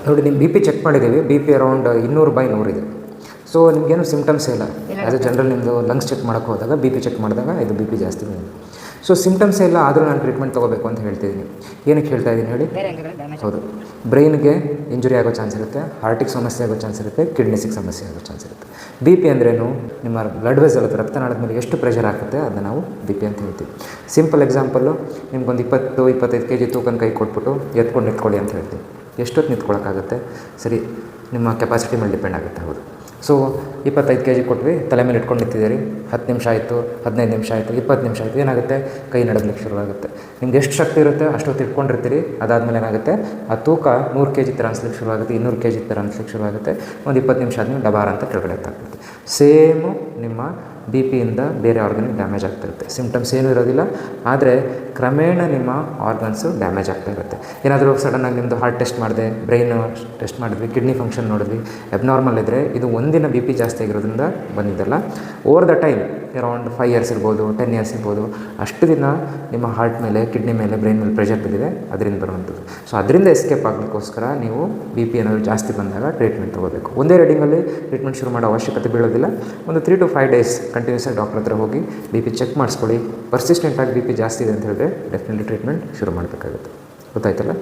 ನೋಡಿ, ನಿಮ್ಮ B P check ಮಾಡಿದ್ದೀವಿ. ಬಿ ಪಿ ಅರೌಂಡ್ 200/100 ಇದೆ. ಸೊ ನಿಮಗೇನು ಸಿಮ್ಟಮ್ಸ್ ಇಲ್ಲ. ಆ್ಯಸ್ ಎ ಜನರಲ್ ನಿಮ್ಮದು ಲಂಗ್ಸ್ ಚೆಕ್ ಮಾಡೋಕ್ಕೆ ಹೋದಾಗ ಬಿ ಪಿ ಚೆಕ್ ಮಾಡಿದಾಗ ಇದು ಬಿ ಪಿ ಜಾಸ್ತಿ ಇದೆ. ಸೊ ಸಿಮ್ಟಮ್ಸೇ ಇಲ್ಲ, ಆದರೂ ನಾನು ಟ್ರೀಟ್ಮೆಂಟ್ ತೊಗೋಬೇಕು ಅಂತ ಹೇಳ್ತಿದ್ದೀನಿ. ಏನಕ್ಕೆ ಹೇಳ್ತಾ ಇದ್ದೀನಿ ಹೇಳಿ? ಹೌದು, ಬ್ರೈನ್ಗೆ ಇಂಜುರಿ ಆಗೋ ಚಾನ್ಸ್ ಇರುತ್ತೆ, ಹಾರ್ಟಿಗೆ ಸಮಸ್ಯೆ ಆಗೋ ಚಾನ್ಸ್ ಇರುತ್ತೆ, ಕಿಡ್ನಿಸಿಗೆ ಸಮಸ್ಯೆ ಆಗೋ ಚಾನ್ಸ್ ಇರುತ್ತೆ. ಬಿ ಪಿ ಅಂದ್ರೇನು? ನಿಮ್ಮ ಬ್ಲಡ್ ವೆಸಲ್ ಅಥವಾ ರಕ್ತನಾಳದ ಮೇಲೆ ಎಷ್ಟು ಪ್ರೆಷರ್ ಆಗುತ್ತೆ ಅದನ್ನು ನಾವು ಬಿ ಪಿ ಅಂತ ಹೇಳ್ತೀವಿ. ಸಿಂಪಲ್ ಎಕ್ಸಾಂಪಲ್ಲು, ನಿಮ್ಗೊಂದು 20-25 kg ತೂಕನ ಕೈ ಕೊಟ್ಬಿಟ್ಟು ಎತ್ಕೊಂಡು ನಿಂತ್ಕೊಳ್ಳಿ ಅಂತ ಹೇಳ್ತೀವಿ. ಎಷ್ಟೊತ್ತು ನಿಂತ್ಕೊಳ್ಳೋಕ್ಕಾಗುತ್ತೆ? ಸರಿ, ನಿಮ್ಮ ಕೆಪಾಸಿಟಿ ಮೇಲೆ ಡಿಪೆಂಡ್ ಆಗುತ್ತೆ. ಹೌದು. ಸೊ 25 kg ಕೊಟ್ವಿ, ತಲೆ ಮೇಲೆ ಇಟ್ಕೊಂಡು ನಿಂತಿದ್ದೀರಿ, 10 ನಿಮಿಷ ಆಯಿತು, 15 ನಿಮಿಷ ಆಯಿತು, 20 ನಿಮಿಷ ಆಯಿತು, ಏನಾಗುತ್ತೆ? ಕೈ ನಡಗಲಿಕ್ಕೆ ಶುರುವಾಗುತ್ತೆ. ನಿಮ್ಗೆ ಎಷ್ಟು ಶಕ್ತಿ ಇರುತ್ತೆ ಅಷ್ಟೊತ್ತು ಇಟ್ಕೊಂಡಿರ್ತೀರಿ. ಅದಾದಮೇಲೆ ಏನಾಗುತ್ತೆ? ಆ ತೂಕ 100 kg ಥರ ಅನಿಸ್ಲಿಕ್ಕೆ ಶುರುವಾಗುತ್ತೆ, 200 kg ಥರ ಅನಿಸ್ಲಿಕ್ಕೆ ಶುರುವಾಗುತ್ತೆ. ಒಂದು 20 ನಿಮಿಷ ಆದಮೇಲೆ ಡಬಾರ್ ಅಂತ ಕೆಳಗಡೆ ಎತ್ತಾಗ್ಬಿಡುತ್ತೆ. ಸೇಮು ನಿಮ್ಮ ಬಿ ಪಿಯಿಂದ ಬೇರೆ ಆರ್ಗನ್ಗೆ ಡ್ಯಾಮೇಜ್ ಆಗ್ತಿರುತ್ತೆ. ಸಿಮ್ಟಮ್ಸ್ ಏನೂ ಇರೋದಿಲ್ಲ, ಆದರೆ ಕ್ರಮೇಣ ನಿಮ್ಮ ಆರ್ಗನ್ಸು ಡ್ಯಾಮೇಜ್ ಆಗ್ತಾ ಇರುತ್ತೆ. ಏನಾದರೂ ಸಡನ್ನಾಗಿ ನಿಮ್ಮದು ಹಾರ್ಟ್ ಟೆಸ್ಟ್ ಮಾಡಿದೆ, ಬ್ರೈನ್ ಟೆಸ್ಟ್ ಮಾಡಿದ್ವಿ, ಕಿಡ್ನಿ ಫಂಕ್ಷನ್ ನೋಡಿದ್ವಿ, ಅಬ್ನಾರ್ಮಲ್ ಇದ್ದರೆ ಇದು ಒಂದಿನ ಬಿ ಪಿ ಜಾಸ್ತಿ ಆಗಿರೋದ್ರಿಂದ ಬಂದಿದ್ದಲ್ಲ. Over the time around 5 years ಇರ್ಬೋದು, 10 years ಇರ್ಬೋದು, ಅಷ್ಟು ದಿನ ನಿಮ್ಮ ಹಾರ್ಟ್ ಮೇಲೆ, ಕಿಡ್ನಿ ಮೇಲೆ, ಬ್ರೈನ್ ಮೇಲೆ ಪ್ರೆಷರ್ ಬಿದ್ದಿದೆ, ಅದರಿಂದ ಬರುವಂಥದ್ದು. ಸೊ ಅದರಿಂದ ಎಸ್ಕೇಪ್ ಆಗಲಿಕ್ಕೋಸ್ಕರ ನೀವು ಬಿ ಪಿ ಏನಾದರೂ ಜಾಸ್ತಿ ಬಂದಾಗ ಟ್ರೀಟ್ಮೆಂಟ್ ತೊಗೋಬೇಕು. ಒಂದೇ ರೀಡಿಂಗಲ್ಲಿ ಟ್ರೀಟ್ಮೆಂಟ್ ಶುರು ಮಾಡೋ ಅವಶ್ಯಕತೆ ಬೀಳೋದಿಲ್ಲ. ಒಂದು 3 to 5 days ಕಂಟಿನ್ಯೂಸ್ ಆಗಿ ಡಾಕ್ಟರ್ ಹತ್ರ ಹೋಗಿ ಬಿ ಪಿ ಚೆಕ್ ಮಾಡಿಸ್ಕೊಳ್ಳಿ. ಪರ್ಸಿಸ್ಟೆಂಟಾಗಿ ಬಿ ಪಿ ಜಾಸ್ತಿ ಇದೆ ಅಂತ ಹೇಳಿದ್ರೆ ಡೆಫಿನೆಟ್ಲಿ ಟ್ರೀಟ್ಮೆಂಟ್ ಶುರು ಮಾಡಬೇಕಾಗುತ್ತೆ. ಗೊತ್ತಾಯ್ತಲ್ಲ?